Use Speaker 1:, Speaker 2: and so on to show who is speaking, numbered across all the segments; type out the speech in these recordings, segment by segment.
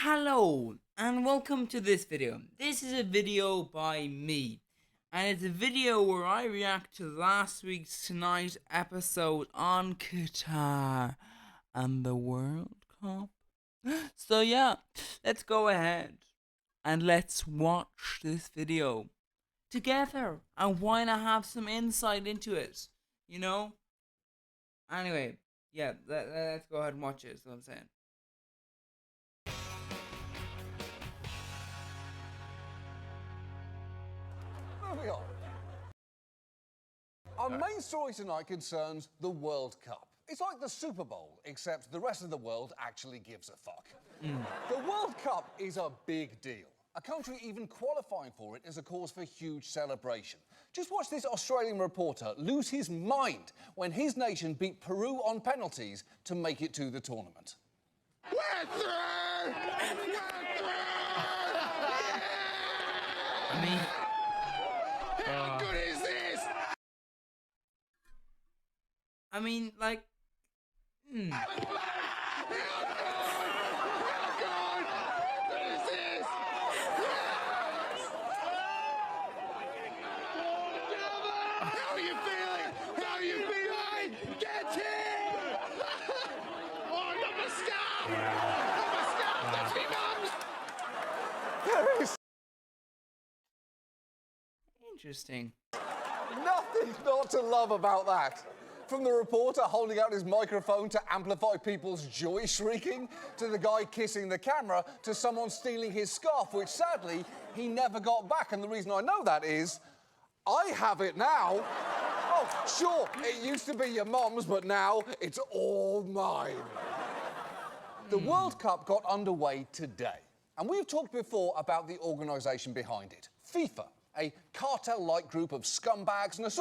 Speaker 1: Hello and welcome to this video. This is a video by me, and it's a video where I react to last week's Tonight episode on Qatar and the World Cup. So yeah, let's go ahead and let's watch this video together, and why not have some insight into it, you know? Anyway, yeah, let's go ahead and watch it, is what I'm saying.
Speaker 2: Moving on. Our main story tonight concerns the World Cup. It's like the Super Bowl, except the rest of the world actually gives a fuck. The World Cup is a big deal. A country even qualifying for it is a cause for huge celebration. Just watch this Australian reporter lose his mind when his nation beat Peru on penalties to make it to the tournament.
Speaker 3: We're through! We're through!
Speaker 1: I mean,
Speaker 3: How good is this?
Speaker 1: like,
Speaker 3: How good? How good is this? How are you feeling? How are you feeling? Get in! Oh, I got my scarf! I got my scarf! That's me, mums!
Speaker 2: There is
Speaker 1: interesting.
Speaker 2: nothing not to love about that. From the reporter holding out his microphone to amplify people's joy shrieking, to the guy kissing the camera, to someone stealing his scarf, which sadly he never got back. And the reason I know that is, I have it now. Oh, sure, it used to be your mum's, but now it's all mine. The World Cup got underway today, and we've talked before about the organisation behind it, FIFA, a cartel-like group of scumbags and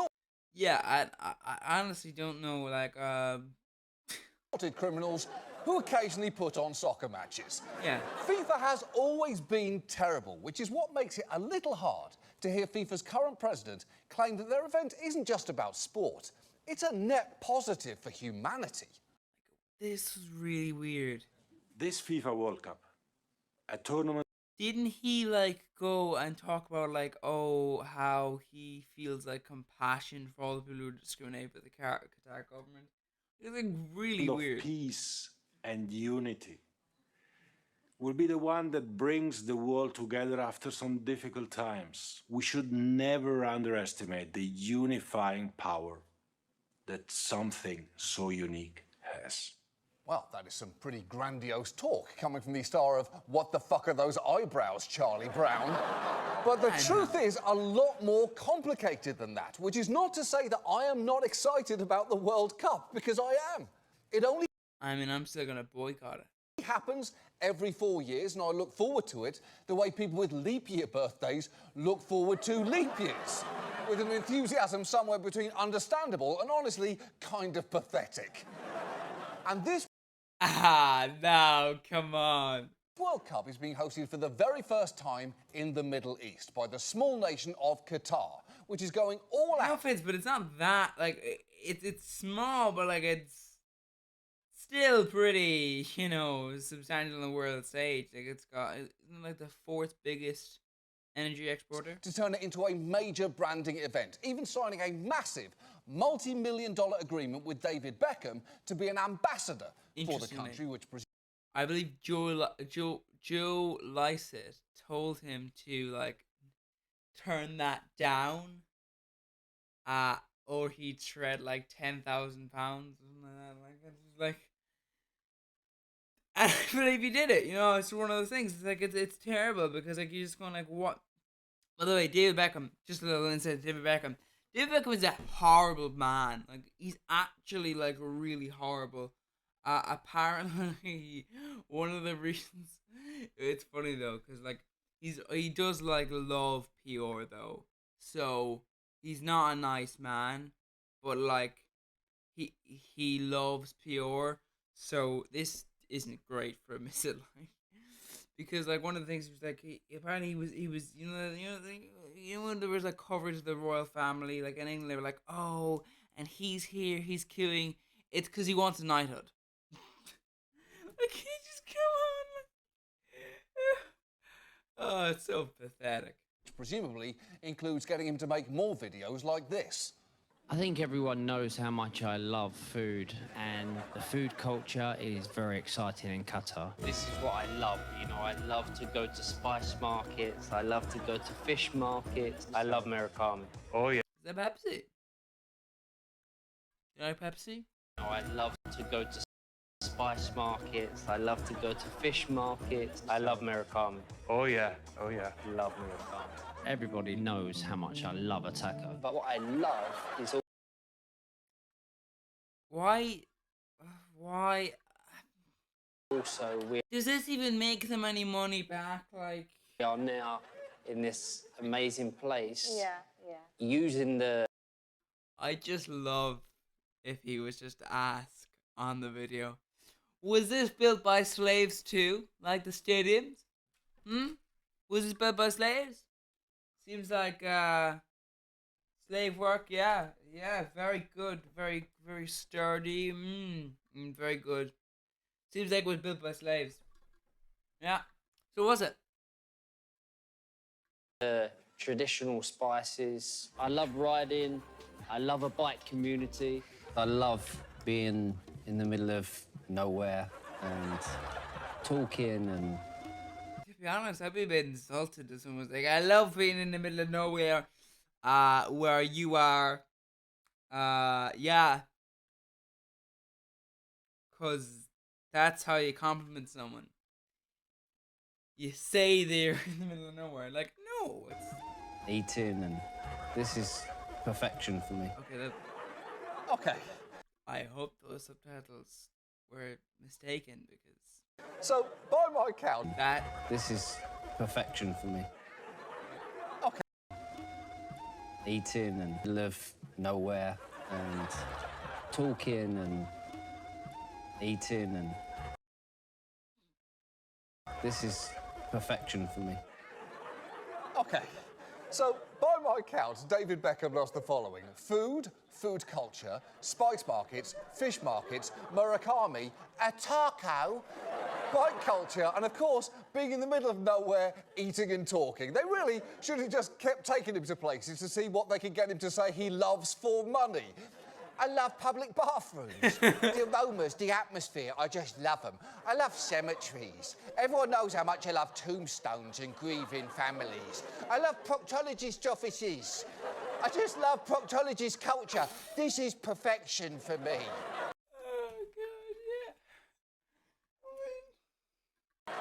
Speaker 1: Yeah, I honestly don't know, like,
Speaker 2: assaulted criminals who occasionally put on soccer matches.
Speaker 1: yeah.
Speaker 2: FIFA has always been terrible, which is what makes it a little hard to hear FIFA's current president claim that their event isn't just about sport. It's a net positive for humanity.
Speaker 1: This was really weird.
Speaker 4: This FIFA World Cup, a tournament
Speaker 1: Didn't he, like, go and talk about, like, oh, how he feels, like, compassion for all the people who discriminate by the Qatar government? It's, like, really
Speaker 4: of
Speaker 1: weird.
Speaker 4: peace and unity will be the one that brings the world together after some difficult times. We should never underestimate the unifying power that something so unique has.
Speaker 2: Well, that is some pretty grandiose talk coming from the star of What the Fuck Are Those Eyebrows, Charlie Brown? But the truth is a lot more complicated than that, which is not to say that I am not excited about the World Cup, because I am. It only
Speaker 1: I'm still gonna boycott it.
Speaker 2: happens every 4 years, and I look forward to it the way people with leap year birthdays look forward to leap years, with an enthusiasm somewhere between understandable and honestly kind of pathetic. And this
Speaker 1: Ah, no, come on.
Speaker 2: World Cup is being hosted for the very first time in the Middle East by the small nation of Qatar, which is going all out.
Speaker 1: Outfits, but it's not that, like, it's small, but, like, it's still pretty, substantial on the world stage. Like, it's got, isn't it, like, the fourth biggest energy exporter?
Speaker 2: To turn it into a major branding event, even signing a massive multi-million-dollar agreement with David Beckham to be an ambassador for the
Speaker 1: Interestingly,
Speaker 2: country, which
Speaker 1: I believe Joe Lycett told him to, like, turn that down, or he'd shred, like, 10,000 pounds or something like that. Like, it's just like, and I believe he did it. It's one of those things. It's like, it's terrible because, like, you're just going, like, what? By the way, David Beckham, just a little insight. David Beckham is a horrible man. Like, he's actually, like, really horrible. Apparently, one of the reasons, it's funny though, because, like, he does, like, love PR though, so he's not a nice man, but, like, he loves PR, so this isn't great for him, is it? Like, because, like, one of the things was, like, apparently he was when there was, like, coverage of the royal family, like, in England, they were like, oh, and he's here, he's queuing. It's because he wants a knighthood. Like, he just come on. Oh, it's so pathetic.
Speaker 2: Which presumably includes getting him to make more videos like this.
Speaker 5: I think everyone knows how much I love food, and the food culture is very exciting in Qatar. This is what I love, you know, I love to go to spice markets, I love to go to fish markets, I love Murakami. Oh yeah.
Speaker 1: Is that Pepsi? You like Pepsi?
Speaker 5: You know, I love to go to spice markets, I love to go to fish markets, I love Murakami. Oh yeah, love Murakami. Everybody knows how much I love a taco. But what I love is
Speaker 1: Why?
Speaker 5: also we
Speaker 1: Does this even make them any money back? Like,
Speaker 5: are now in this amazing place.
Speaker 6: Yeah.
Speaker 5: Using the
Speaker 1: I just love if he was just asked on the video, was this built by slaves too, like the stadiums? Was this built by slaves? Seems like slave work. Yeah, very good, very sturdy. Very good. Seems like it was built by slaves. Yeah. So was it?
Speaker 5: traditional spices. I love riding. I love a bike community. I love being in the middle of nowhere and talking and...
Speaker 1: To be honest, I'd be a bit insulted if someone was like, I love being in the middle of nowhere, where you are, yeah. Because that's how you compliment someone. You say they're in the middle of nowhere. Like, no, it's...
Speaker 5: eating, and this is perfection for me.
Speaker 1: Okay,
Speaker 2: Okay.
Speaker 1: I hope those subtitles were mistaken, because
Speaker 2: So, by my count,
Speaker 1: that...
Speaker 5: This is perfection for me.
Speaker 2: Okay.
Speaker 5: Eating and live nowhere and talking and eating, and this is perfection for me.
Speaker 2: Okay. So, by my count, David Beckham lost the following: food, food culture, spice markets, fish markets, Murakami, a taco, bike culture, and of course, being in the middle of nowhere, eating and talking. They really should have just kept taking him to places to see what they could get him to say he loves for money. I love public bathrooms, the aromas, the atmosphere, I just love them. I love cemeteries. Everyone knows how much I love tombstones and grieving families. I love proctologists' offices. I just love proctologist culture. This is perfection for me.
Speaker 1: Oh, God, yeah.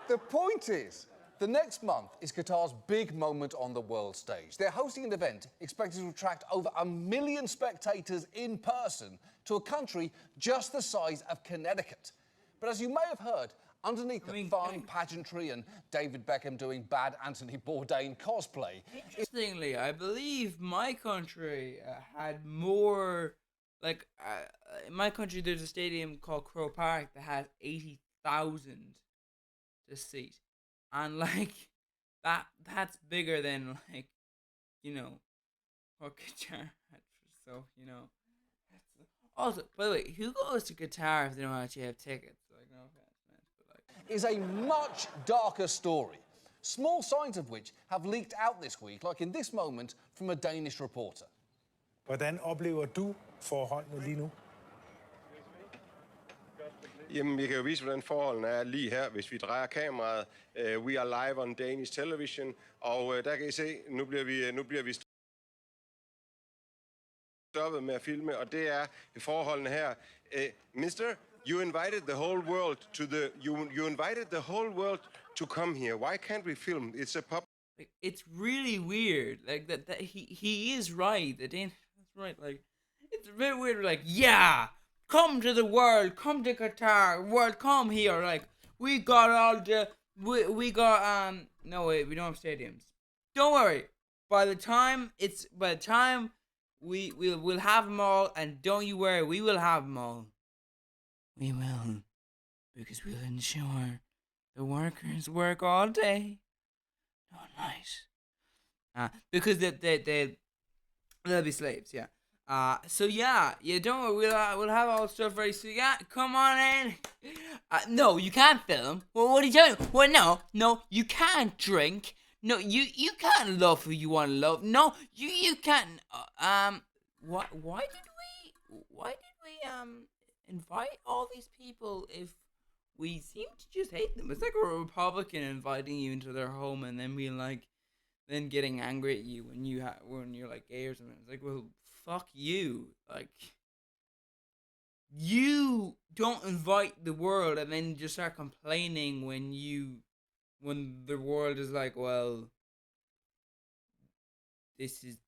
Speaker 2: The point is, the next month is Qatar's big moment on the world stage. They're hosting an event expected to attract over 1 million spectators in person to a country just the size of Connecticut. But as you may have heard, underneath the fun pageantry and David Beckham doing bad Anthony Bourdain cosplay...
Speaker 1: Interestingly, I believe my country had more, like, in my country there's a stadium called Crow Park that has 80,000 to seat. And, like, that's bigger than, like, you know, what Qatar had. So, you know. Also, by the way, who goes to Qatar if they don't actually have tickets? Like, no offense, man, but, like...
Speaker 2: is a much darker story, small signs of which have leaked out this week, like in this moment from a Danish reporter.
Speaker 7: Hvordan oplever du forholdene lige nu?
Speaker 8: Jamen, vi kan jo vise, hvordan forholdene er lige her, hvis vi drejer kameraet. We are live on Danish television, og der kan I se, nu bliver vi stoppet med at filme, og det er forholdene her. Mister, you invited the whole world to you invited the whole world to come here. Why can't we film? It's a pub.
Speaker 1: Like, it's really weird. Like that he is right. That's right. Like, it's a bit weird. Like, yeah, come to the world, come to Qatar, world, come here. Like, we got all the we got no wait, we don't have stadiums. Don't worry. By the time we'll have them all, and don't you worry, we will have them all. We will, because we'll ensure the workers work all day, not night. Because they'll be slaves, yeah. So yeah, don't worry, we'll have all the stuff ready. So yeah, come on in. No, you can't film. Well, what are you doing? Well, no, you can't drink. No, you can't love who you want to love. No, you can't. Why did we invite all these people if we seem to just hate them? It's like a Republican inviting you into their home and then being like, then getting angry at you when when you're like gay or something. It's like, well, fuck you. Like, you don't invite the world and then just start complaining when the world is like, well, this is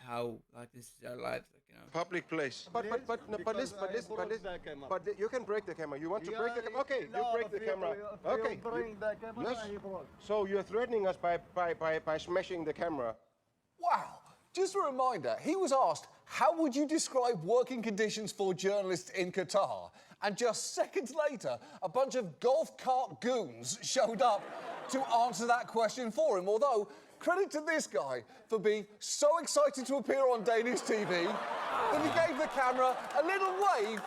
Speaker 1: how, like, this is our lives, like, you know.
Speaker 8: Public place. But you can break the camera. You want to break the camera? Okay, you break the camera. Okay. Yes. So you're threatening us by smashing the camera.
Speaker 2: Wow. Just a reminder, he was asked, how would you describe working conditions for journalists in Qatar? And just seconds later, a bunch of golf cart goons showed up to answer that question for him. Although, credit to this guy for being so excited to appear on Danish TV that he gave the camera a little wave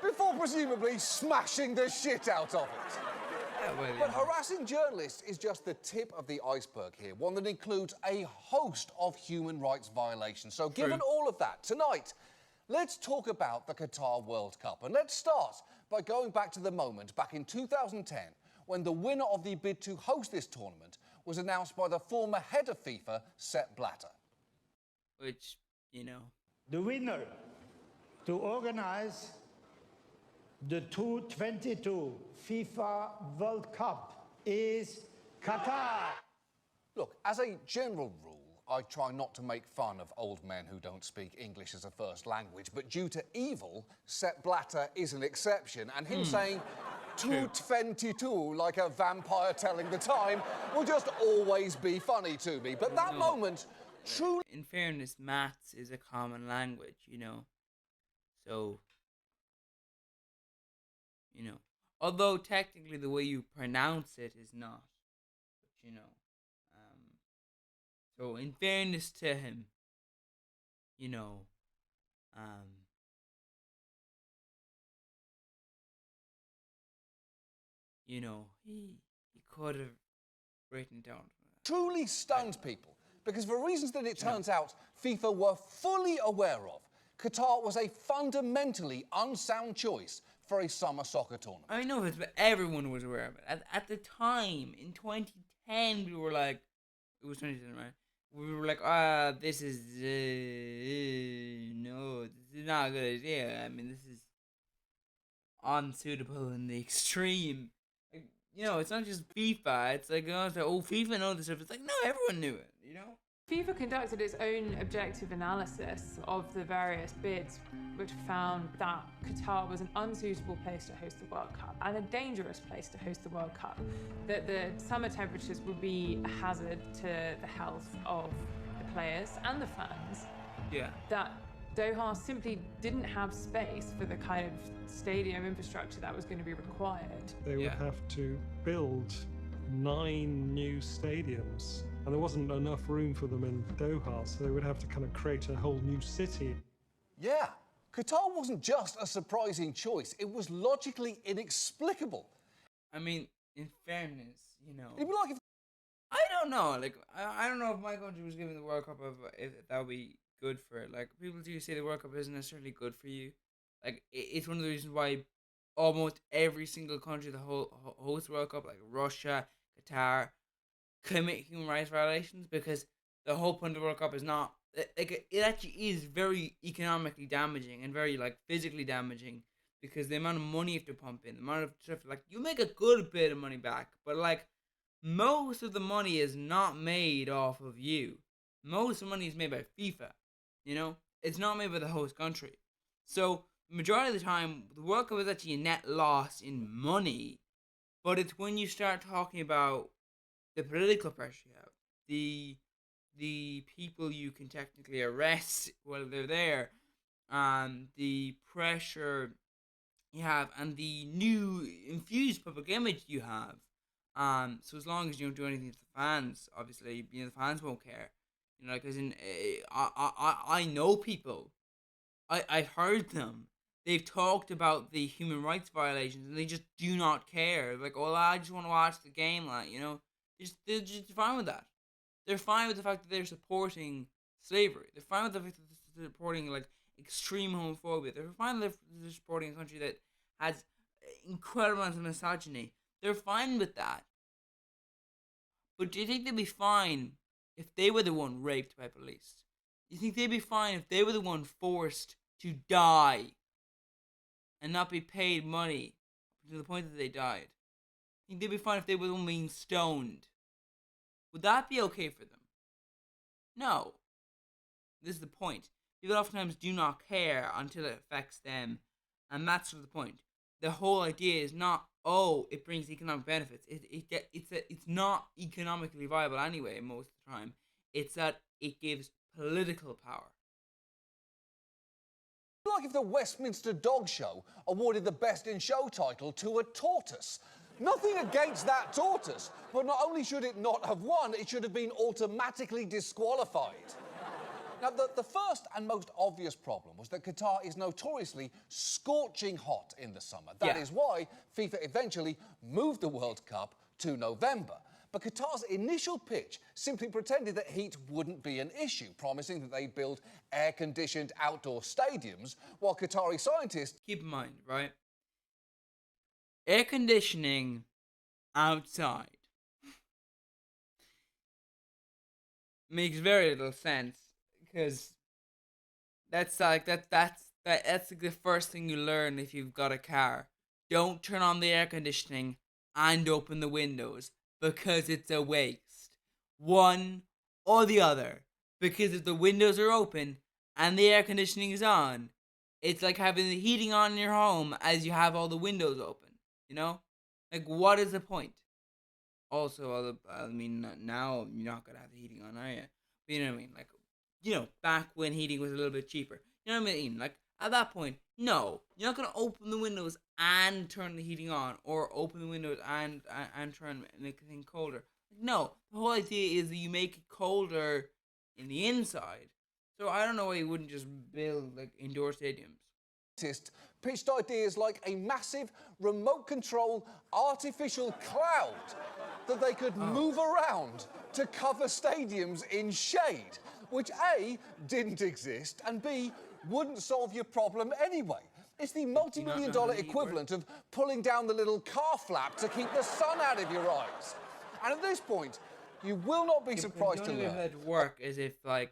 Speaker 2: before presumably smashing the shit out of it. But harassing journalists is just the tip of the iceberg here, one that includes a host of human rights violations. So given all of that, tonight, let's talk about the Qatar World Cup. And let's start by going back to the moment back in 2010 when the winner of the bid to host this tournament was announced by the former head of FIFA, Sepp Blatter.
Speaker 1: Which, you know.
Speaker 6: The winner to organize the 2022 FIFA World Cup is Qatar.
Speaker 2: Look, as a general rule, I try not to make fun of old men who don't speak English as a first language, but due to evil, Sepp Blatter is an exception, and him saying 222 like a vampire telling the time will just always be funny to me. But that moment truly...
Speaker 1: In fairness, maths is a common language, you know. So, you know. Although technically the way you pronounce it is not. But, you know. So in fairness to him, you know, he could have written down.
Speaker 2: Truly stuns people, because for reasons that it turns out FIFA were fully aware of, Qatar was a fundamentally unsound choice for a summer soccer tournament.
Speaker 1: I know this, but everyone was aware of it. At the time, in 2010, we were like, it was 2010, right? We were like, this is, no, this is not a good idea. I mean, this is unsuitable in the extreme. Like, you know, it's not just FIFA. It's like, FIFA knows this stuff. It's like, no, everyone knew it, you know?
Speaker 9: FIFA conducted its own objective analysis of the various bids, which found that Qatar was an unsuitable place to host the World Cup and a dangerous place to host the World Cup, that the summer temperatures would be a hazard to the health of the players and the fans, that Doha simply didn't have space for the kind of stadium infrastructure that was going to be required.
Speaker 10: They would have to build 9 new stadiums. And there wasn't enough room for them in Doha, so they would have to kind of create a whole new city.
Speaker 2: Yeah, Qatar wasn't just a surprising choice, it was logically inexplicable.
Speaker 1: I mean, in fairness, you know.
Speaker 2: It'd be like if...
Speaker 1: I don't know, like, I don't know if my country was given the World Cup, if that would be good for it. Like, people do say the World Cup isn't necessarily good for you. Like, it's one of the reasons why almost every single country that hosts the World Cup, like Russia, Qatar, commit human rights violations, because the whole point of the World Cup is not, like, it actually is very economically damaging and very, like, physically damaging, because the amount of money you have to pump in, the amount of stuff, like, you make a good bit of money back, but, like, most of the money is not made off of you. Most of the money is made by FIFA, you know? It's not made by the host country. So, the majority of the time, the World Cup is actually a net loss in money, but it's when you start talking about the political pressure you have, the people you can technically arrest while they're there, the pressure you have, and the new infused public image you have. So as long as you don't do anything to the fans, obviously, you know, the fans won't care. You know, like as in, I know people. I've heard them. They've talked about the human rights violations, and they just do not care. Like, oh, I just want to watch the game, like, you know, they're just fine with that. They're fine with the fact that they're supporting slavery. They're fine with the fact that they're supporting like extreme homophobia. They're fine that they're supporting a country that has incredible amounts of misogyny. They're fine with that. But do you think they'd be fine if they were the one raped by police? Do you think they'd be fine if they were the one forced to die and not be paid money to the point that they died? I think they'd be fine if they were the one being stoned. Would that be okay for them? No. This is the point. People oftentimes do not care until it affects them, and that's sort of the point. The whole idea is not, oh, it brings economic benefits. It's not economically viable anyway most of the time. It's that it gives political power.
Speaker 2: Like if the Westminster Dog Show awarded the Best in Show title to a tortoise. Nothing against that tortoise, but not only should it not have won, it should have been automatically disqualified. Now, the first and most obvious problem was that Qatar is notoriously scorching hot in the summer. That is why FIFA eventually moved the World Cup to November. But Qatar's initial pitch simply pretended that heat wouldn't be an issue, promising that they'd build air-conditioned outdoor stadiums, while Qatari scientists...
Speaker 1: Keep in mind, right? Air conditioning outside makes very little sense, because that's like that's like the first thing you learn if you've got a car. Don't turn on the air conditioning and open the windows, because it's a waste. One or the other. Because if the windows are open and the air conditioning is on, it's like having the heating on in your home as you have all the windows open. You know? Like, what is the point? Also, I mean, now you're not going to have the heating on, are you? But you know what I mean? Like, you know, back when heating was a little bit cheaper. You know what I mean? Like, at that point, no. You're not going to open the windows and turn the heating on, or open the windows and turn and make the thing colder. No. The whole idea is that you make it colder in the inside. So I don't know why you wouldn't just build, like, indoor stadiums.
Speaker 2: Pitched ideas like a massive remote control artificial cloud that they could move around to cover stadiums in shade, which A, didn't exist, and B, wouldn't solve your problem anyway. It's the multi-million-dollar equivalent of pulling down the little car flap to keep the sun out of your eyes. And at this point, you will not be surprised to learn...
Speaker 1: The only way it'd work is if, like,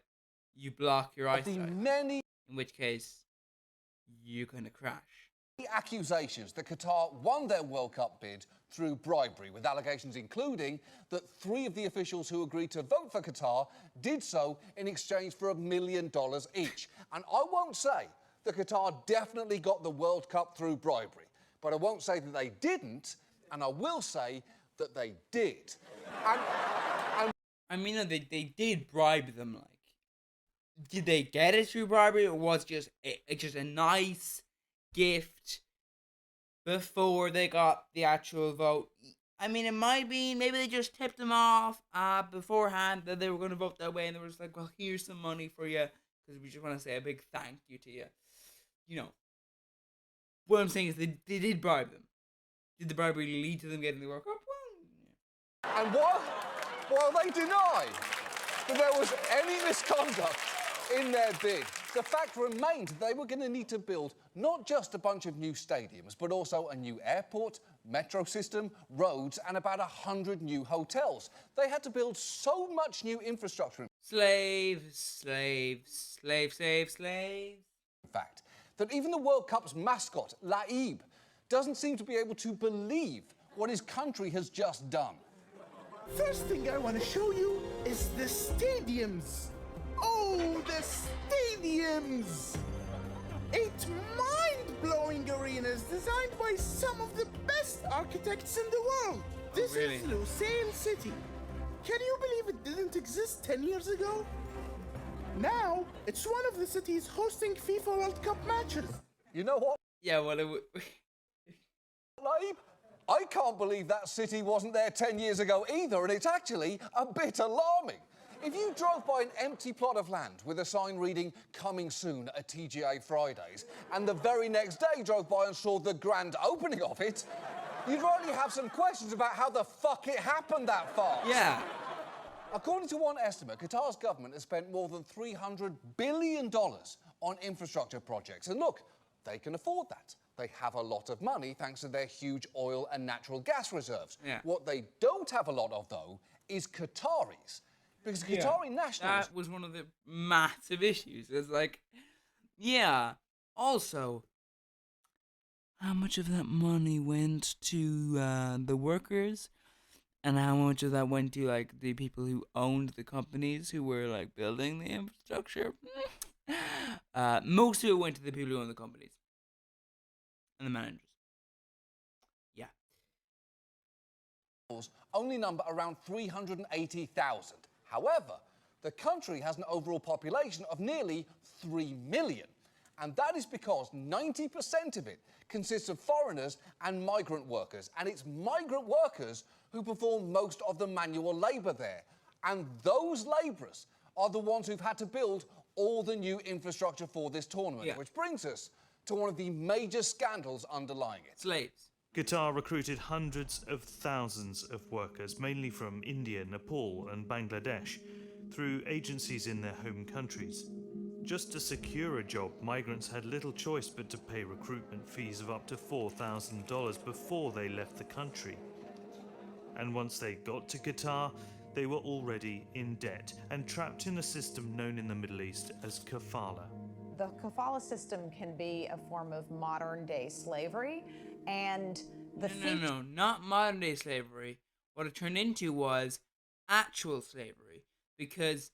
Speaker 1: you block your eyesight. In which case, you're gonna crash.
Speaker 2: The accusations that Qatar won their World Cup bid through bribery, with allegations including that 3 of the officials who agreed to vote for Qatar did so in exchange for $1 million each. And I won't say that Qatar definitely got the World Cup through bribery, but I won't say that they didn't, and I will say that they did.
Speaker 1: I mean, they did bribe them, like. Did they get it through bribery, or was just a nice gift before they got the actual vote? I mean, it might be, maybe they just tipped them off beforehand that they were going to vote that way, and they were just like, well, here's some money for you, because we just want to say a big thank you to you. You know. What I'm saying is they did bribe them. Did the bribery lead to them getting the World Cup? Well,
Speaker 2: yeah. And while they deny that there was any misconduct in their bid, the fact remained they were going to need to build not just a bunch of new stadiums, but also a new airport, metro system, roads, and about 100 new hotels. They had to build so much new infrastructure.
Speaker 1: Slaves. In
Speaker 2: fact, that even the World Cup's mascot, Laib, doesn't seem to be able to believe what his country has just done.
Speaker 3: First thing I want to show you is the stadiums. Oh, the stadiums! 8 mind-blowing arenas designed by some of the best architects in the world. This is Lucerne City. Can you believe it didn't exist 10 years ago? Now, it's one of the cities hosting FIFA World Cup matches.
Speaker 2: You know what?
Speaker 1: Yeah, well,
Speaker 2: Laib, I can't believe that city wasn't there 10 years ago either, and it's actually a bit alarming. If you drove by an empty plot of land with a sign reading "Coming soon at TGA Fridays," and the very next day drove by and saw the grand opening of it, you'd probably have some questions about how the fuck it happened that fast.
Speaker 1: Yeah.
Speaker 2: According to one estimate, Qatar's government has spent more than $300 billion on infrastructure projects. And look, they can afford that. They have a lot of money thanks to their huge oil and natural gas reserves.
Speaker 1: Yeah.
Speaker 2: What they don't have a lot of, though, is Qataris. Because Qatari nationals...
Speaker 1: That was one of the massive issues. It's like, yeah, also, how much of that money went to the workers? And how much of that went to, like, the people who owned the companies who were, like, building the infrastructure? Most of it went to the people who own the companies. And the managers. Yeah.
Speaker 2: Only number around 380,000. However, the country has an overall population of nearly 3 million. And that is because 90% of it consists of foreigners and migrant workers. And it's migrant workers who perform most of the manual labour there. And those labourers are the ones who've had to build all the new infrastructure for this tournament. Which brings us to one of the major scandals underlying it.
Speaker 1: Slaves.
Speaker 11: Qatar recruited hundreds of thousands of workers, mainly from India, Nepal and Bangladesh, through agencies in their home countries. Just to secure a job, migrants had little choice but to pay recruitment fees of up to $4,000 before they left the country. And once they got to Qatar, they were already in debt and trapped in a system known in the Middle East as kafala.
Speaker 12: The kafala system can be a form of modern-day slavery, and the
Speaker 1: No, not modern-day slavery. What it turned into was actual slavery, because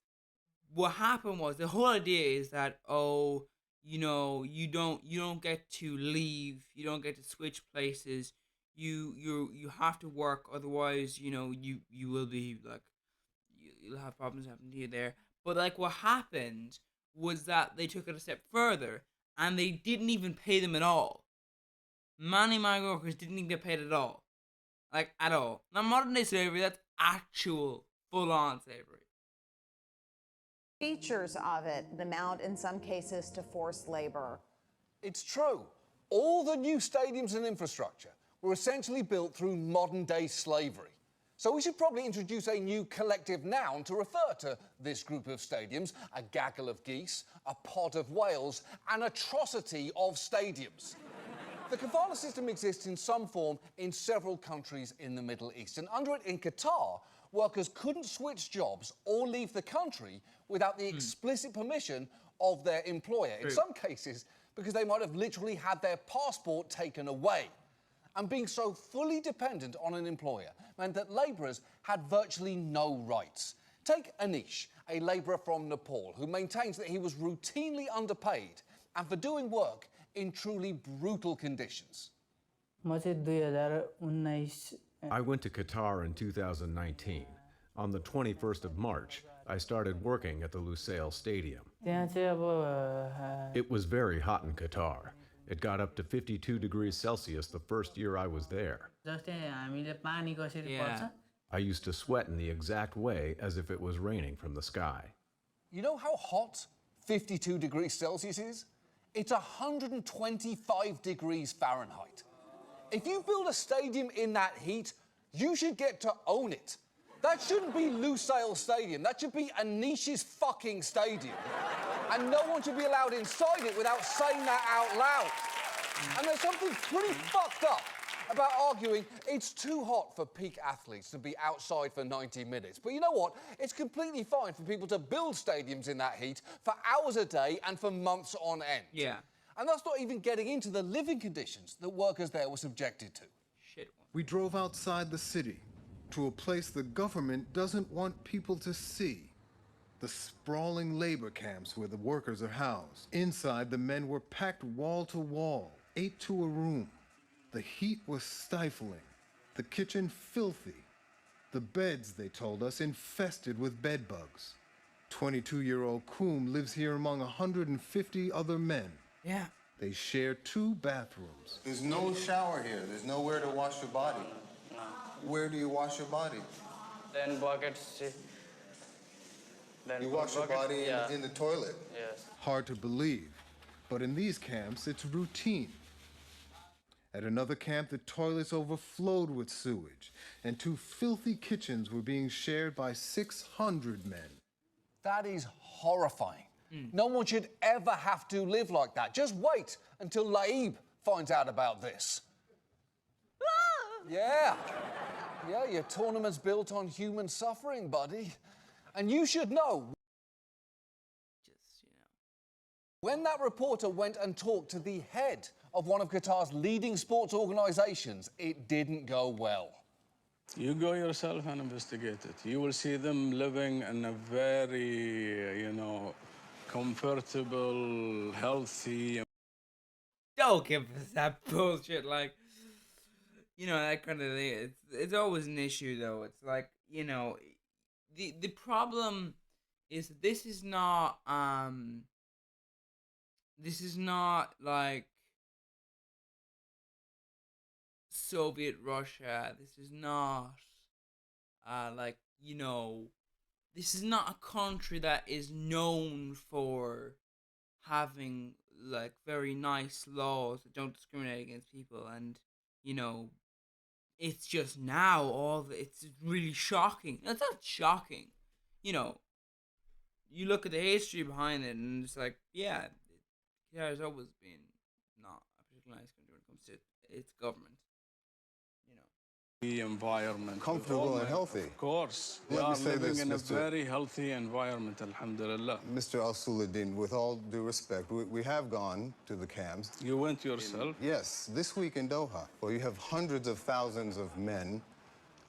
Speaker 1: what happened was, the whole idea is that, oh, you know, you don't get to leave, you don't get to switch places, you have to work, otherwise, you know, you will be like, you'll have problems happen to you there. But like, what happened was that they took it a step further, and they didn't even pay them at all. Many migrant workers didn't even get paid at all, like at all. Now, modern day slavery, that's actual full-on slavery.
Speaker 12: features of it amount in some cases to forced labor.
Speaker 2: It's true. All the new stadiums and infrastructure were essentially built through modern-day slavery. So we should probably introduce a new collective noun to refer to this group of stadiums: a gaggle of geese, a pod of whales, an atrocity of stadiums. The kafala system exists in some form in several countries in the Middle East, and under it in Qatar, workers couldn't switch jobs or leave the country without the explicit permission of their employer. In some cases, because they might have literally had their passport taken away. And being so fully dependent on an employer meant that labourers had virtually no rights. Take Anish, a labourer from Nepal, who maintains that he was routinely underpaid and for doing work in truly brutal conditions.
Speaker 13: I went to Qatar in 2019. On the 21st of March, I started working at the Lusail Stadium. It was very hot in Qatar. It got up to 52 degrees Celsius the first year I was there.
Speaker 1: Yeah.
Speaker 13: I used to sweat in the exact way as if it was raining from the sky.
Speaker 2: You know how hot 52 degrees Celsius is? It's 125 degrees Fahrenheit. If you build a stadium in that heat, you should get to own it. That shouldn't be Lusail Stadium. That should be Anish's fucking stadium. And no one should be allowed inside it without saying that out loud. And there's something pretty fucked up about arguing it's too hot for peak athletes to be outside for 90 minutes. But you know what? It's completely fine for people to build stadiums in that heat for hours a day and for months on end.
Speaker 1: Yeah.
Speaker 2: And that's not even getting into the living conditions that workers there were subjected to.
Speaker 1: Shit.
Speaker 14: We drove outside the city to a place the government doesn't want people to see. The sprawling labor camps where the workers are housed. Inside, the men were packed wall to wall, 8 to a room. The heat was stifling, the kitchen filthy. The beds, they told us, infested with bed bugs. 22-year-old Koum lives here among 150 other men.
Speaker 1: Yeah.
Speaker 14: They share 2 bathrooms.
Speaker 15: There's no shower here. There's nowhere to wash your body. Where do you wash your body?
Speaker 13: Then buckets.
Speaker 15: You wash your body in the toilet.
Speaker 5: Yes.
Speaker 14: Hard to believe, but in these camps, it's routine. At another camp, the toilets overflowed with sewage, and 2 filthy kitchens were being shared by 600 men.
Speaker 2: That is horrifying. No one should ever have to live like that. Just wait until Laib finds out about this. Yeah. Yeah, your tournament's built on human suffering, buddy. And you should know. When that reporter went and talked to the head of one of Qatar's leading sports organizations, it didn't go well.
Speaker 16: You go yourself and investigate it. You will see them living in a very, comfortable, healthy.
Speaker 1: Don't give us that bullshit, like, that kind of thing. It's always an issue, though. It's like, the problem is this is not like Soviet Russia. This is not this is not a country that is known for having like very nice laws that don't discriminate against people, and it's just now it's really shocking. It's not shocking, you look at the history behind it, and it's like, yeah, it has always been not a particularly nice country when it comes to its government.
Speaker 16: The environment.
Speaker 15: Comfortable and healthy.
Speaker 16: Of course.
Speaker 15: Let
Speaker 16: We
Speaker 15: me
Speaker 16: are
Speaker 15: say
Speaker 16: living
Speaker 15: this,
Speaker 16: in a
Speaker 15: Mr.
Speaker 16: very healthy environment, alhamdulillah.
Speaker 15: Mr. Al-Suladdin, with all due respect, we have gone to the camps.
Speaker 16: You went yourself?
Speaker 15: Yes, this week in Doha, where you have hundreds of thousands of men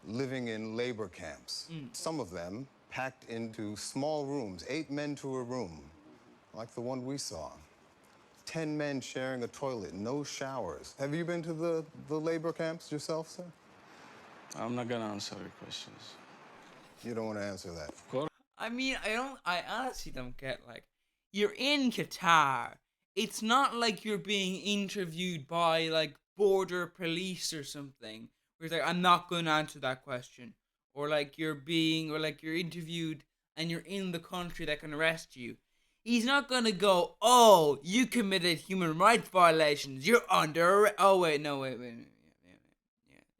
Speaker 15: living in labor camps. Some of them packed into small rooms, 8 men to a room, like the one we saw. 10 men sharing a toilet, no showers. Have you been to the labor camps yourself, sir?
Speaker 16: I'm not gonna answer your questions.
Speaker 15: You don't want to answer that?
Speaker 16: Of course.
Speaker 1: I mean, I honestly don't get, like, you're in Qatar. It's not like you're being interviewed by, like, border police or something. Where it's like, I'm not going to answer that question. Or like you're interviewed and you're in the country that can arrest you. He's not going to go, oh, you committed human rights violations. You're under arrest. Oh, wait, no, wait. Yeah.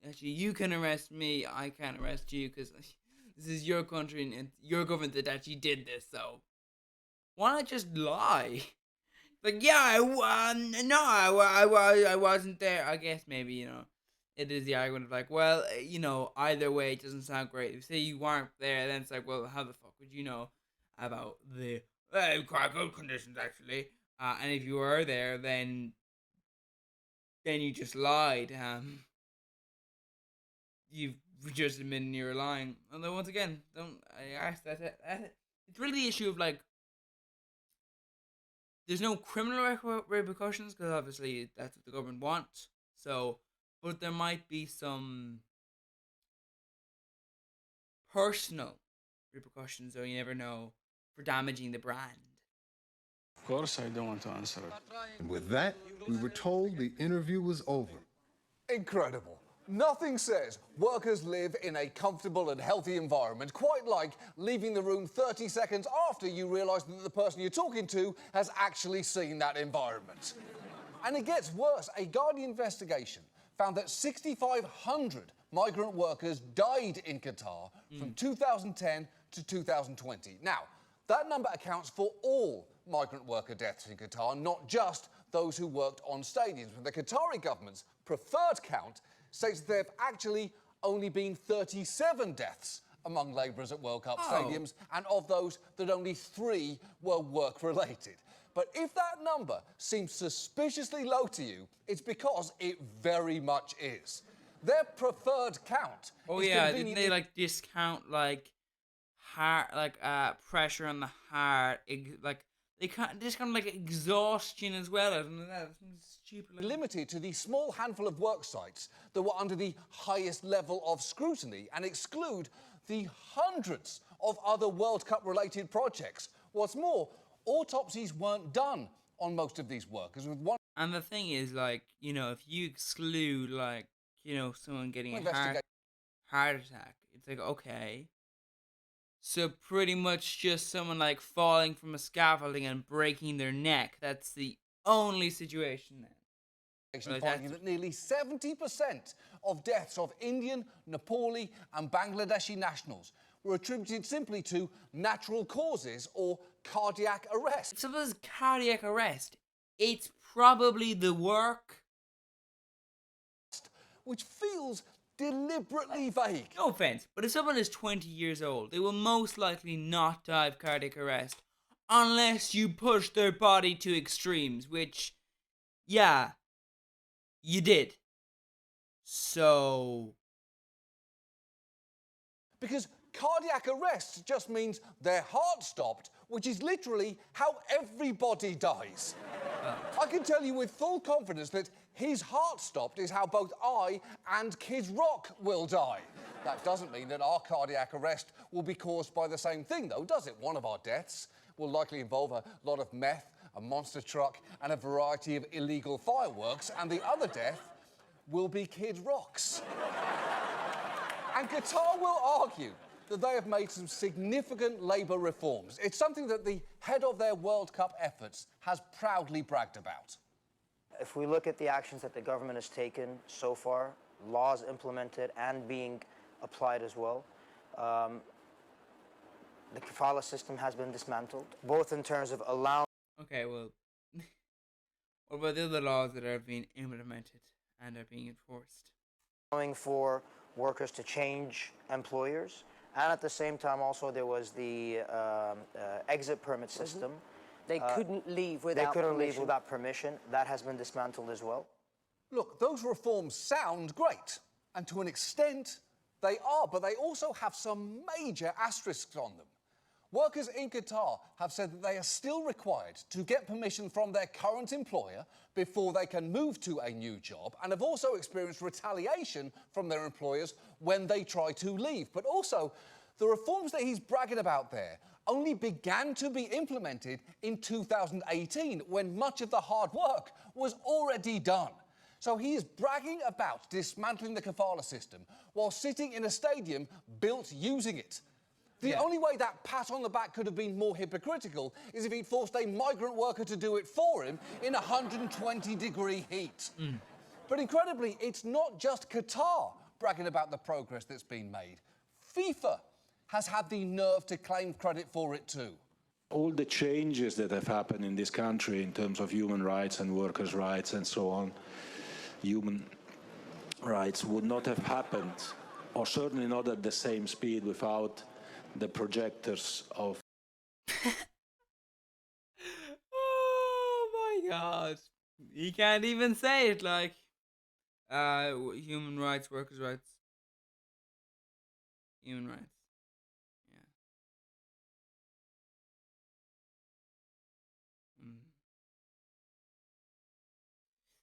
Speaker 1: Actually, you can arrest me. I can't arrest you because this is your country and your government that actually did this. So why not just lie? Like, yeah, I wasn't there. I guess maybe, it is the argument of like, well, either way, it doesn't sound great. If you say you weren't there, then it's like, well, how the fuck would you know about the quite good conditions, actually? And if you were there, then you just lied. You've just admitted you're lying. Although, once again, it's really the issue of, like, there's no criminal repercussions, because obviously that's what the government wants. So, but there might be some personal repercussions, though you never know, for damaging the brand.
Speaker 16: Of course, I don't want to answer it.
Speaker 14: And with that, we were told the interview was over.
Speaker 2: Incredible. Nothing says workers live in a comfortable and healthy environment quite like leaving the room 30 seconds after you realise that the person you're talking to has actually seen that environment. And it gets worse. A Guardian investigation found that 6,500 migrant workers died in Qatar from 2010 to 2020. Now, that number accounts for all migrant worker deaths in Qatar, not just those who worked on stadiums. But the Qatari government's preferred count states that there have actually only been 37 deaths among labourers at World Cup stadiums, and of those, that only 3 were work-related. But if that number seems suspiciously low to you, it's because it very much is. Their preferred count.
Speaker 1: Oh yeah, didn't they like discount like heart, like pressure on the heart, like they can't discount like exhaustion as well, isn't that stupid? Like...
Speaker 2: Limited to the small handful of work sites that were under the highest level of scrutiny, and exclude the hundreds of other World Cup related projects. What's more, autopsies weren't done on most of these workers, with one.
Speaker 1: And the thing is, like, if you exclude, like, someone getting a heart attack, it's like, okay, So pretty much just someone like falling from a scaffolding and breaking their neck. That's the only situation then.
Speaker 2: Finding that nearly 70% of deaths of Indian, Nepali and Bangladeshi nationals were attributed simply to natural causes or cardiac arrest.
Speaker 1: Suppose cardiac arrest, it's probably the work.
Speaker 2: Which feels deliberately vague.
Speaker 1: No offense, but if someone is 20 years old, they will most likely not die of cardiac arrest unless you push their body to extremes, which, yeah, you did. So...
Speaker 2: Because cardiac arrest just means their heart stopped, which is literally how everybody dies. I can tell you with full confidence that his heart stopped is how both I and Kid Rock will die. That doesn't mean that our cardiac arrest will be caused by the same thing, though, does it? One of our deaths will likely involve a lot of meth, a monster truck, and a variety of illegal fireworks, and the other death will be Kid Rock's. And Qatar will argue that they have made some significant labour reforms. It's something that the head of their World Cup efforts has proudly bragged about.
Speaker 17: If we look at the actions that the government has taken so far, laws implemented and being applied as well, the kafala system has been dismantled, both in terms of allowing...
Speaker 1: Okay, well, what about the other laws that are being implemented and are being enforced?
Speaker 17: allowing for workers to change employers, and at the same time also there was the exit permit system.
Speaker 18: They couldn't leave without
Speaker 17: They couldn't
Speaker 18: permission.
Speaker 17: leave without permission. That has been dismantled as well.
Speaker 2: Look, those reforms sound great, and to an extent they are, but they also have some major asterisks on them. Workers in Qatar have said that they are still required to get permission from their current employer before they can move to a new job, and have also experienced retaliation from their employers when they try to leave. But also, the reforms that he's bragging about there only began to be implemented in 2018, when much of the hard work was already done. So he is bragging about dismantling the kafala system while sitting in a stadium built using it. The only way that pat on the back could have been more hypocritical is if he'd forced a migrant worker to do it for him in 120-degree heat. But incredibly, it's not just Qatar bragging about the progress that's been made. FIFA has had the nerve to claim credit for it too.
Speaker 4: All the changes that have happened in this country in terms of human rights and workers' rights and so on, human rights would not have happened, or certainly not at the same speed, without the projectors of...
Speaker 1: Oh my god. You can't even say it like human rights, workers' rights. Human rights. Yeah.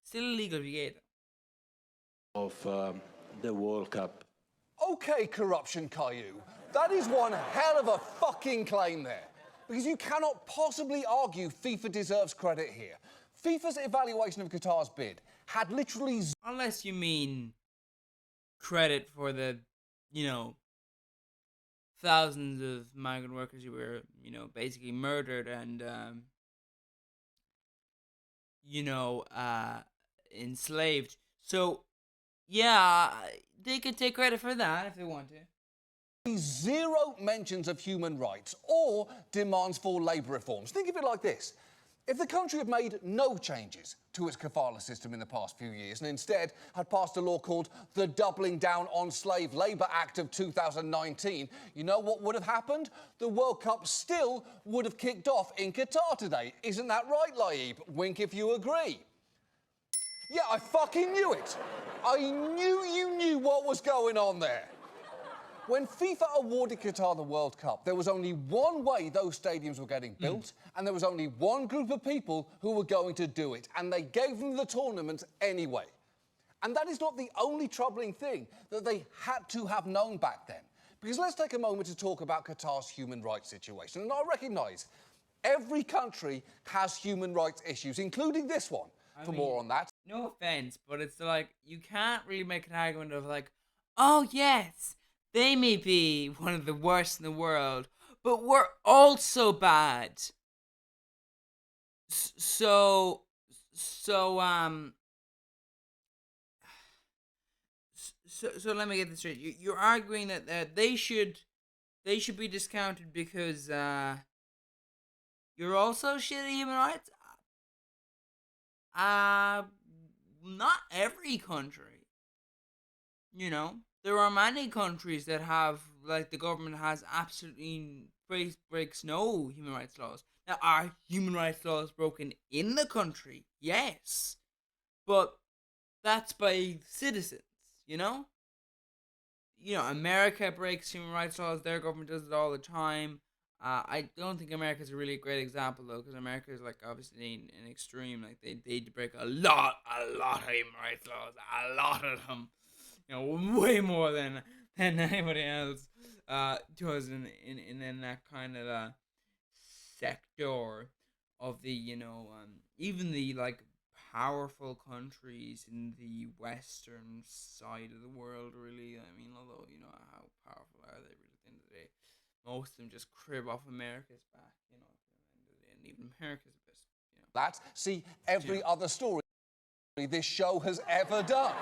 Speaker 1: Still illegal if you get it.
Speaker 4: Of the World Cup.
Speaker 2: OK, corruption Caillou, that is one hell of a fucking claim there. Because you cannot possibly argue FIFA deserves credit here. FIFA's evaluation of Qatar's bid had literally...
Speaker 1: Unless you mean credit for the, you know, thousands of migrant workers who were, you know, basically murdered and, you know, enslaved. So, yeah, they could take credit for that if they want to.
Speaker 2: Zero mentions of human rights or demands for labour reforms. Think of it like this. If the country had made no changes to its kafala system in the past few years and instead had passed a law called the Doubling Down on Slave Labour Act of 2019, you know what would have happened? The World Cup still would have kicked off in Qatar today. Isn't that right, Laib? Wink if you agree. Yeah, I fucking knew it. I knew you knew what was going on there. When FIFA awarded Qatar the World Cup, there was only one way those stadiums were getting built, and there was only one group of people who were going to do it, and they gave them the tournament anyway. And that is not the only troubling thing that they had to have known back then. Because let's take a moment to talk about Qatar's human rights situation. And I recognise every country has human rights issues, including this one. For more on that.
Speaker 1: No offense, but it's like, you can't really make an argument of like, oh yes, they may be one of the worst in the world, but we're also bad. So let me get this straight. You're arguing that they should be discounted because you're also shitty human rights. Not every country. There are many countries that have, like, the government has absolutely breaks no human rights laws. Now, are human rights laws broken in the country? Yes, but that's by citizens. America breaks human rights laws. Their government does it all the time. I don't think America's a really great example, though, because America is, like, obviously an extreme. Like, they break a lot of human rights laws, a lot of them. Way more than anybody else does in that kind of sector of the, even the, like, powerful countries in the western side of the world, really. I mean, although, how powerful are they really at the end of the day? Most of them just crib off America's back, and even America's a bit,
Speaker 2: That, see every other story this show has ever done.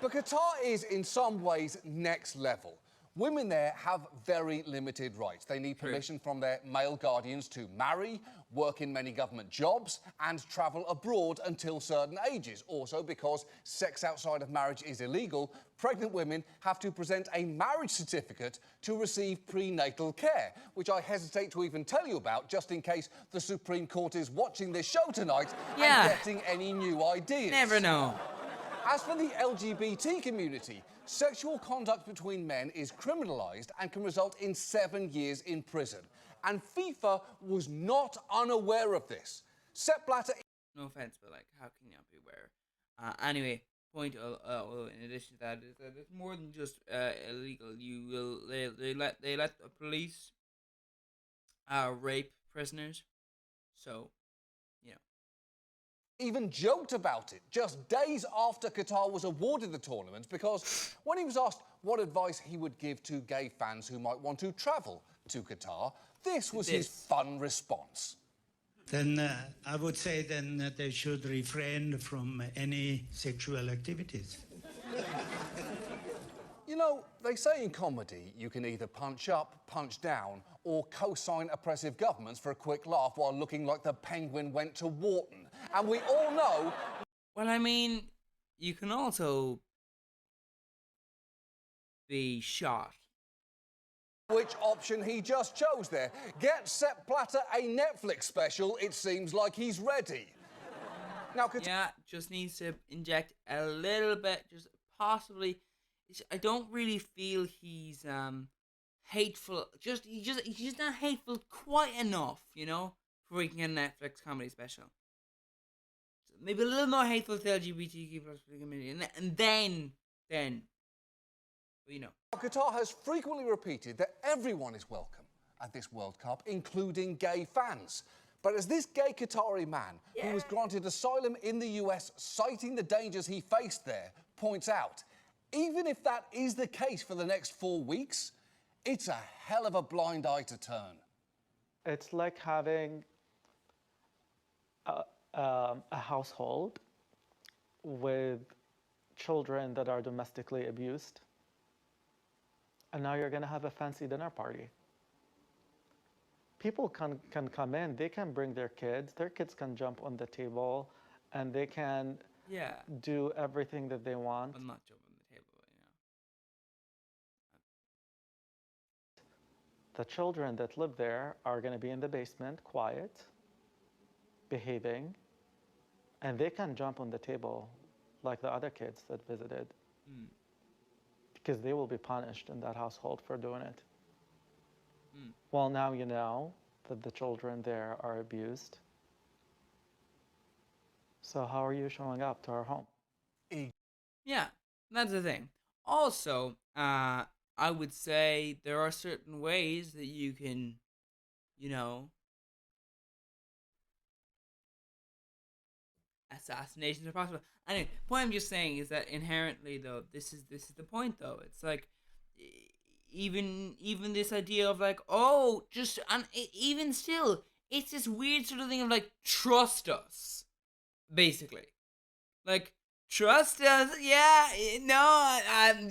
Speaker 2: But Qatar is, in some ways, next level. Women there have very limited rights. They need permission from their male guardians to marry, work in many government jobs, and travel abroad until certain ages. Also, because sex outside of marriage is illegal, pregnant women have to present a marriage certificate to receive prenatal care, which I hesitate to even tell you about, just in case the Supreme Court is watching this show tonight and getting any new ideas.
Speaker 1: Never know.
Speaker 2: As for the LGBT community, sexual conduct between men is criminalised and can result in 7 years in prison. And FIFA was not unaware of this. Sepp Blatter...
Speaker 1: No offense, but, like, how can you not be aware? Anyway, point in addition to that is that it's more than just illegal. They let the police rape prisoners. So,
Speaker 2: even joked about it just days after Qatar was awarded the tournament, because when he was asked what advice he would give to gay fans who might want to travel to Qatar, this was his fun response.
Speaker 6: Then I would say then that they should refrain from any sexual activities.
Speaker 2: They say in comedy you can either punch up, punch down, or co-sign oppressive governments for a quick laugh while looking like the Penguin went to Wharton. And we all know...
Speaker 1: Well, I mean, you can also be shot.
Speaker 2: Which option he just chose there. Get Sepp Blatter a Netflix special, it seems like he's ready. Now,
Speaker 1: just needs to inject a little bit, just possibly... I don't really feel he's hateful. He's just not hateful quite enough, for making a Netflix comedy special. So maybe a little more hateful to LGBTQ plus community, and then,
Speaker 2: Qatar has frequently repeated that everyone is welcome at this World Cup, including gay fans. But as this gay Qatari man, who was granted asylum in the US, citing the dangers he faced there, points out, even if that is the case for the next 4 weeks, it's a hell of a blind eye to turn.
Speaker 19: It's like having a household with children that are domestically abused, and now you're going to have a fancy dinner party. People can come in, they can bring their kids can jump on the table, and they can do everything that they want.
Speaker 1: I'm not jumping on the table,
Speaker 19: The children that live there are going to be in the basement, quiet, behaving, and they can jump on the table like the other kids that visited, because they will be punished in that household for doing it. Well, now you know that the children there are abused. So how are you showing up to our home?
Speaker 1: Yeah, that's the thing. Also, I would say there are certain ways that you can, assassinations are possible. Anyway, the point I'm just saying is that inherently, though, this is the point, though. It's like, even this idea of like, oh, just, and even still, it's this weird sort of thing of like, trust us, basically, like, trust us, yeah, no,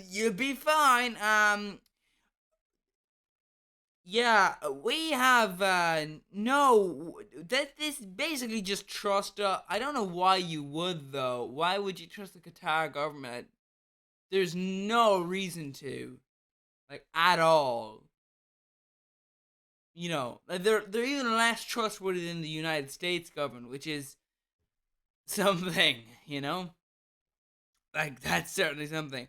Speaker 1: you'll be fine. Yeah, we have no, that this basically just trust us. I don't know why you would though. Why would you trust the Qatar government? There's no reason to, like, at all. You know, like, they're even less trustworthy than the United States government, which is something, you know? Like, that's certainly something.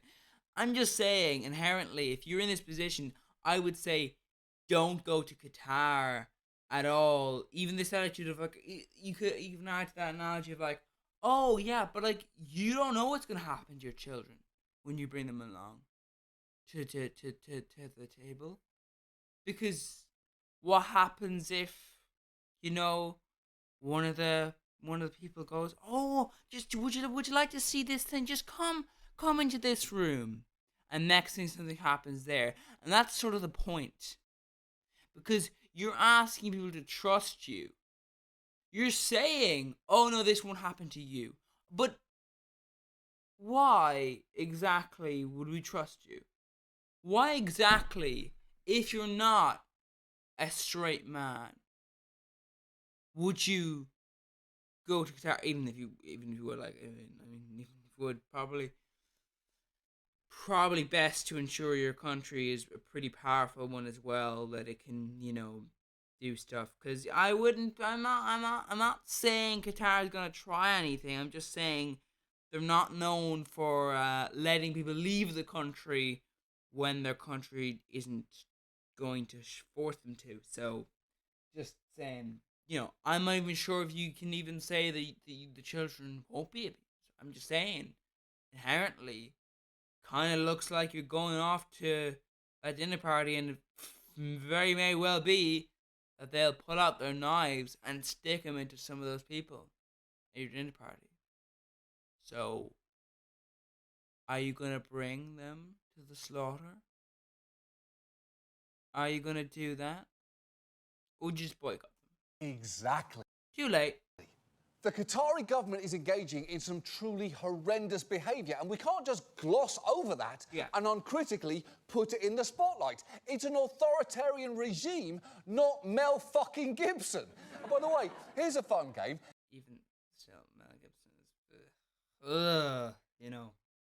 Speaker 1: I'm just saying, inherently, if you're in this position, I would say don't go to Qatar at all. Even this attitude of like, you could even add to that analogy of like, oh yeah, but like, you don't know what's gonna happen to your children when you bring them along to the table, because what happens if, you know, one of the people goes, oh, just would you like to see this thing? Just come into this room, and next thing something happens there, and that's sort of the point, because you're asking people to trust you. You're saying, oh no, this won't happen to you, but why exactly would we trust you? Why exactly, if you're not a straight man, would you go to Qatar? Even if you were like, I mean, if you would probably best to ensure your country is a pretty powerful one as well, that it can, you know, do stuff. Because I'm not saying Qatar is gonna try anything. I'm just saying they're not known for letting people leave the country when their country isn't going to force them to. So, just saying, you know, I'm not even sure if you can even say that the children won't be abused. I'm just saying, inherently, kind of looks like you're going off to a dinner party, and it very may well be that they'll pull out their knives and stick them into some of those people at your dinner party. So, are you going to bring them to the slaughter? Are you going to do that? Or just boycott them?
Speaker 2: Exactly.
Speaker 1: Too late.
Speaker 2: The Qatari government is engaging in some truly horrendous behaviour, and we can't just gloss over that and uncritically put it in the spotlight. It's an authoritarian regime, not Mel fucking Gibson. And by the way, here's a fun game.
Speaker 1: Even still, Mel Gibson is, you know,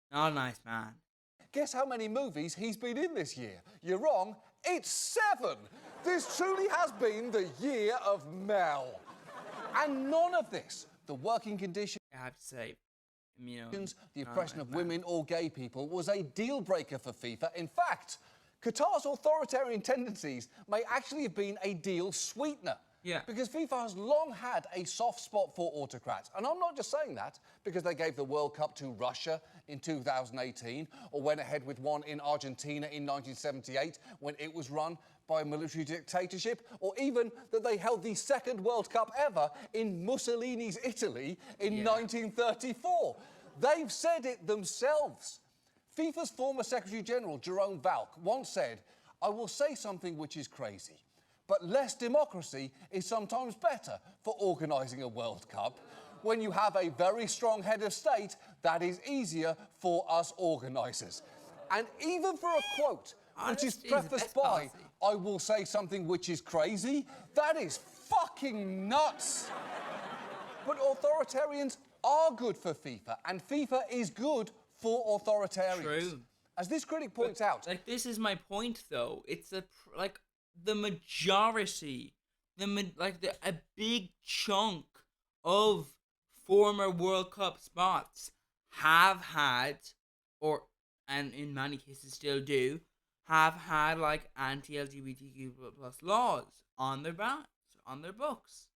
Speaker 1: not a nice man.
Speaker 2: Guess how many movies he's been in this year? You're wrong, it's 7. This truly has been the year of Mel. And none of this, the working conditions,
Speaker 1: I have to say, you know,
Speaker 2: the oppression of women or gay people, was a deal breaker for FIFA. In fact, Qatar's authoritarian tendencies may actually have been a deal sweetener.
Speaker 1: Yeah.
Speaker 2: Because FIFA has long had a soft spot for autocrats. And I'm not just saying that because they gave the World Cup to Russia in 2018, or went ahead with one in Argentina in 1978 when it was run by a military dictatorship, or even that they held the second World Cup ever in Mussolini's Italy in 1934. They've said it themselves. FIFA's former Secretary General, Jerome Valk, once said, "I will say something which is crazy, but less democracy is sometimes better for organising a World Cup. When you have a very strong head of state, that is easier for us organisers." And even for a quote, which is prefaced by, "I will say something which is crazy," that is fucking nuts. But authoritarians are good for FIFA, and FIFA is good for authoritarians.
Speaker 1: True.
Speaker 2: As this critic points out,
Speaker 1: like, this is my point, though. It's the majority, a big chunk of former World Cup spots have had, and in many cases still do, have had like anti-LGBTQ plus laws on their books,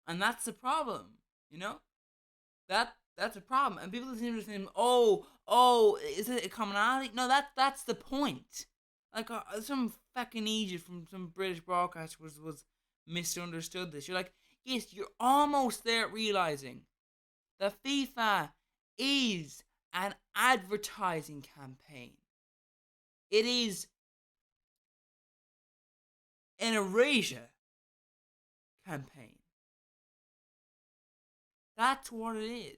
Speaker 1: and that's the problem. You know, that's a problem, and people seem to think, oh, is it a commonality? No, that's the point. Like, some fucking Egypt from some British broadcaster was misunderstood this. You're like, yes, you're almost there at realizing that FIFA is an advertising campaign. It is an erasure campaign. That's what it is.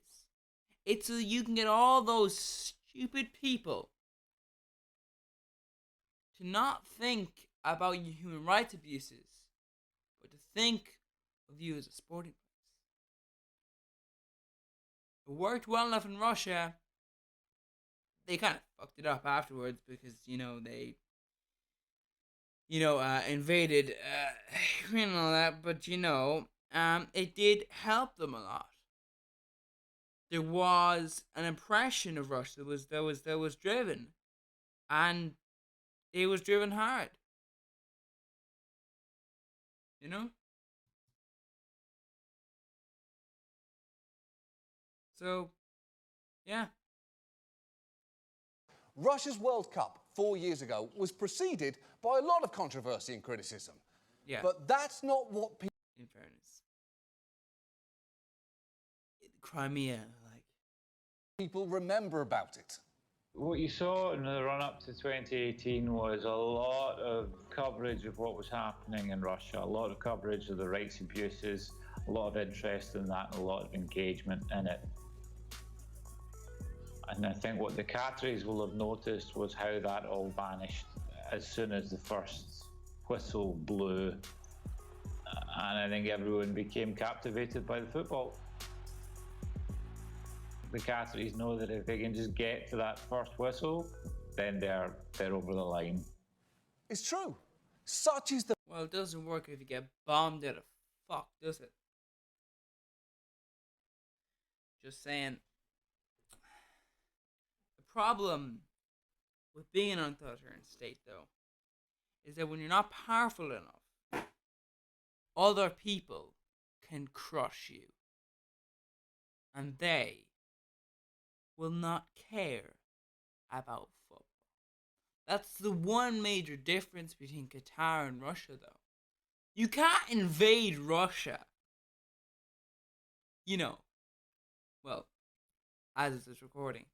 Speaker 1: It's so you can get all those stupid people to not think about your human rights abuses, but to think of you as a sporting place. It worked well enough in Russia. They kind of fucked it up afterwards because, they, invaded Ukraine and all that. But, it did help them a lot. There was an impression of Russia that was driven. And it was driven hard. So, yeah.
Speaker 2: Russia's World Cup 4 years ago was preceded by a lot of controversy and criticism.
Speaker 1: Yeah.
Speaker 2: But that's not what people...
Speaker 1: In fairness. Crimea,
Speaker 2: people remember about it.
Speaker 20: What you saw in the run-up to 2018 was a lot of coverage of what was happening in Russia, a lot of coverage of the rights abuses, a lot of interest in that, and a lot of engagement in it. And I think what the Qataris will have noticed was how that all vanished as soon as the first whistle blew. And I think everyone became captivated by the football. The Qataris know that if they can just get to that first whistle, then they're over the line.
Speaker 2: It's true. Such is the...
Speaker 1: Well, it doesn't work if you get bombed out of fuck, does it? Just saying. The problem with being an authoritarian state, though, is that when you're not powerful enough, other people can crush you. And they will not care about football. That's the one major difference between Qatar and Russia, though. You can't invade Russia. Well, as of this recording.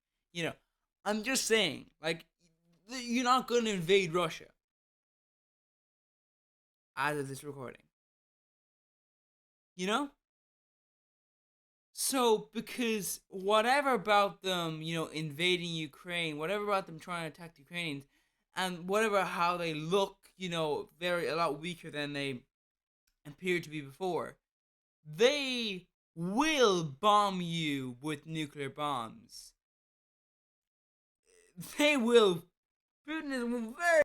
Speaker 1: I'm just saying, you're not going to invade Russia. As of this recording. So, because whatever about them, invading Ukraine, whatever about them trying to attack the Ukrainians, and whatever how they look, a lot weaker than they appeared to be before, they will bomb you with nuclear bombs. They will. Putin is very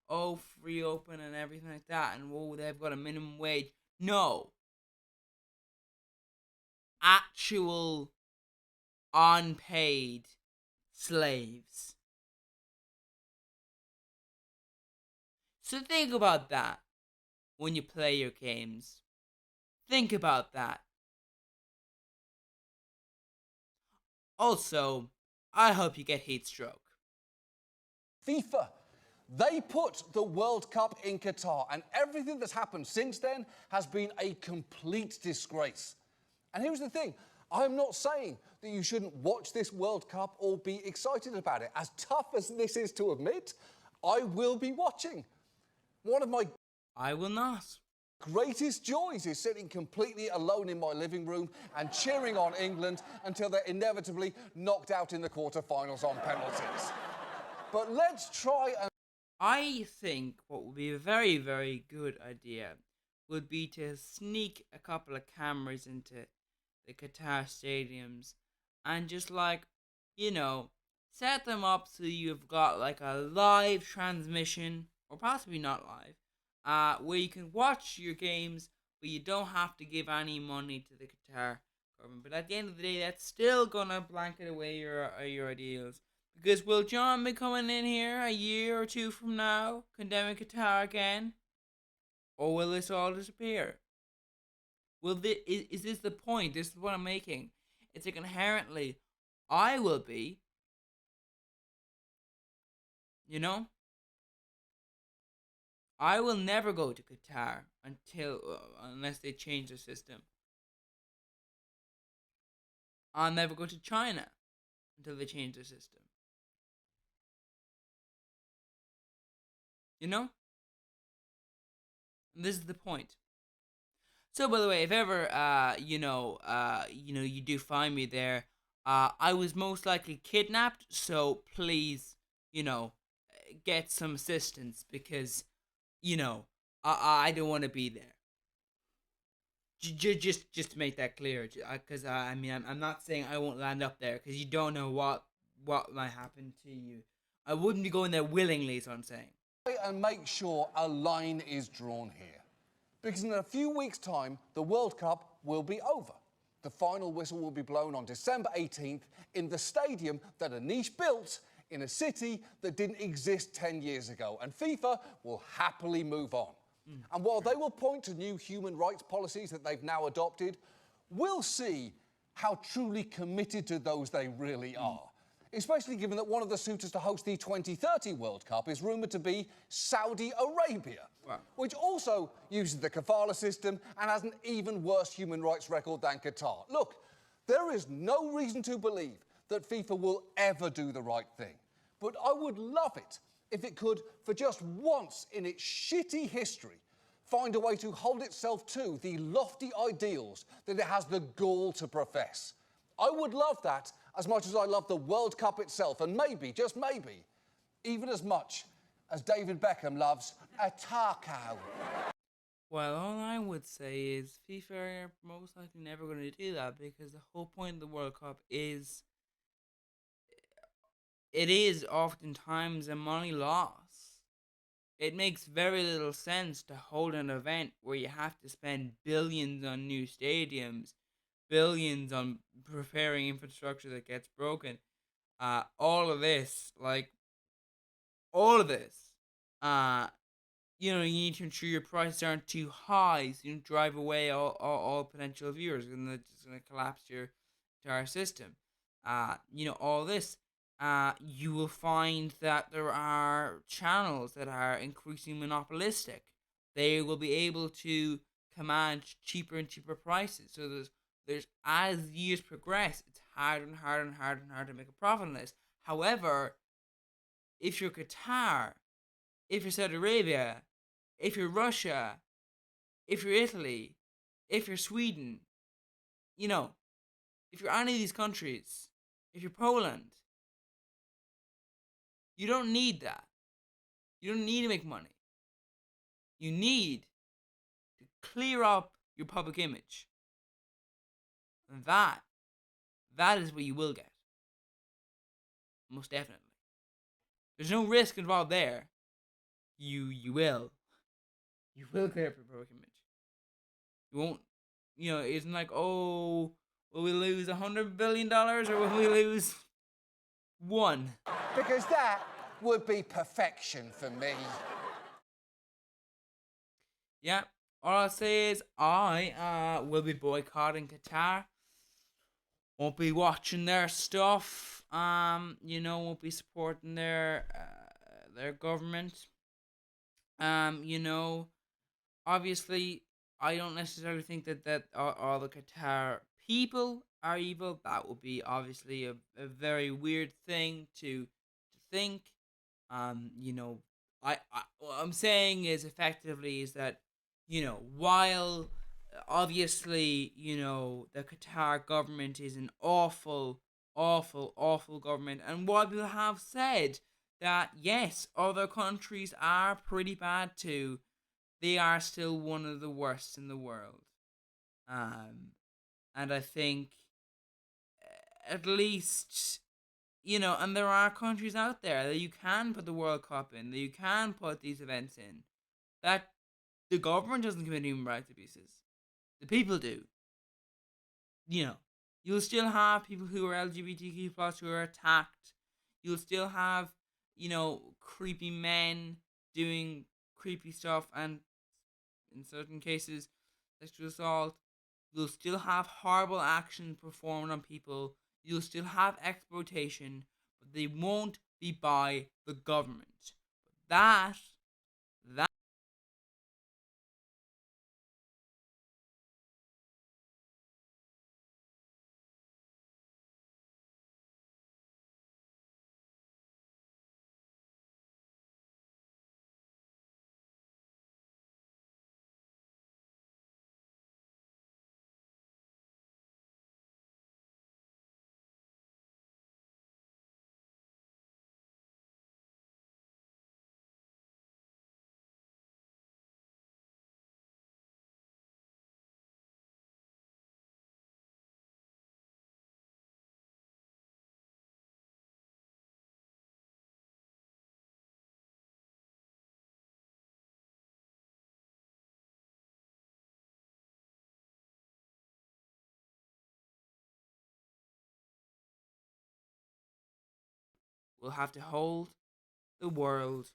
Speaker 1: oh, free open and everything like that, and whoa, they've got a minimum wage. No. Actual unpaid slaves. So think about that when you play your games. Think about that. Also, I hope you get heat stroke.
Speaker 2: FIFA, they put the World Cup in Qatar, and everything that's happened since then has been a complete disgrace. And here's the thing, I'm not saying that you shouldn't watch this World Cup or be excited about it. As tough as this is to admit, I will be watching. One of my
Speaker 1: I will not.
Speaker 2: Greatest joys is sitting completely alone in my living room and cheering on England until they're inevitably knocked out in the quarterfinals on penalties. But let's try and...
Speaker 1: I think what would be a very, very good idea would be to sneak a couple of cameras into the Qatar stadiums and just set them up so you've got like a live transmission, or possibly not live, where you can watch your games, but you don't have to give any money to the Qatar government. But at the end of the day, that's still gonna blanket away your ideals. Because will John be coming in here a year or two from now, condemning Qatar again? Or will this all disappear? Is this the point? This is what I'm making. It's like inherently, I will be, I will never go to Qatar unless they change the system. I'll never go to China until they change the system. And this is the point. So, by the way, if ever, you do find me there, I was most likely kidnapped. So please, get some assistance because, I don't want to be there. Just to make that clear, because I'm not saying I won't land up there, because you don't know what might happen to you. I wouldn't be going there willingly, is what I'm saying.
Speaker 2: And make sure a line is drawn here. Because in a few weeks' time, the World Cup will be over. The final whistle will be blown on December 18th in the stadium that Anish built in a city that didn't exist 10 years ago. And FIFA will happily move on. And while they will point to new human rights policies that they've now adopted, we'll see how truly committed to those they really are. Especially given that one of the suitors to host the 2030 World Cup is rumoured to be Saudi Arabia, which also uses the kafala system and has an even worse human rights record than Qatar. Look, there is no reason to believe that FIFA will ever do the right thing. But I would love it if it could, for just once in its shitty history, find a way to hold itself to the lofty ideals that it has the gall to profess. I would love that as much as I love the World Cup itself, and maybe, just maybe, even as much as David Beckham loves a taco.
Speaker 1: Well, all I would say is FIFA are most likely never going to do that, because the whole point of the World Cup is it is oftentimes a money loss. It makes very little sense to hold an event where you have to spend billions on new stadiums, billions on preparing infrastructure that gets broken. All of this, you need to ensure your prices aren't too high, so you don't drive away all potential viewers, and that's just going to collapse your entire system. All this. You will find that there are channels that are increasingly monopolistic. They will be able to command cheaper and cheaper prices. So there's as years progress, it's harder and harder and harder and harder to make a profit on this. However, if you're Qatar, if you're Saudi Arabia, if you're Russia, if you're Italy, if you're Sweden, if you're any of these countries, if you're Poland, you don't need that. You don't need to make money. You need to clear up your public image. And that is what you will get. Most definitely. There's no risk involved there. You will. You will clear up your broken image. You won't. It's not like, oh, will we lose $100 billion or will we lose one?
Speaker 2: Because that would be perfection for me.
Speaker 1: Yeah. All I'll say is I will be boycotting Qatar. Won't be watching their stuff. Won't be supporting their government. Obviously, I don't necessarily think that all the Qatar people are evil. That would be obviously a very weird thing to think. What I'm saying is effectively is that, while obviously, the Qatar government is an awful, awful, awful government, and while people have said that yes, other countries are pretty bad too, they are still one of the worst in the world. And I think at least, and there are countries out there that you can put the World Cup in, that you can put these events in, that the government doesn't commit human rights abuses. The people do. You'll still have people who are LGBTQ plus who are attacked. You'll still have, creepy men doing creepy stuff, and in certain cases, sexual assault. You'll still have horrible actions performed on people. You'll still have exploitation, but they won't be by the government. That will have to hold the world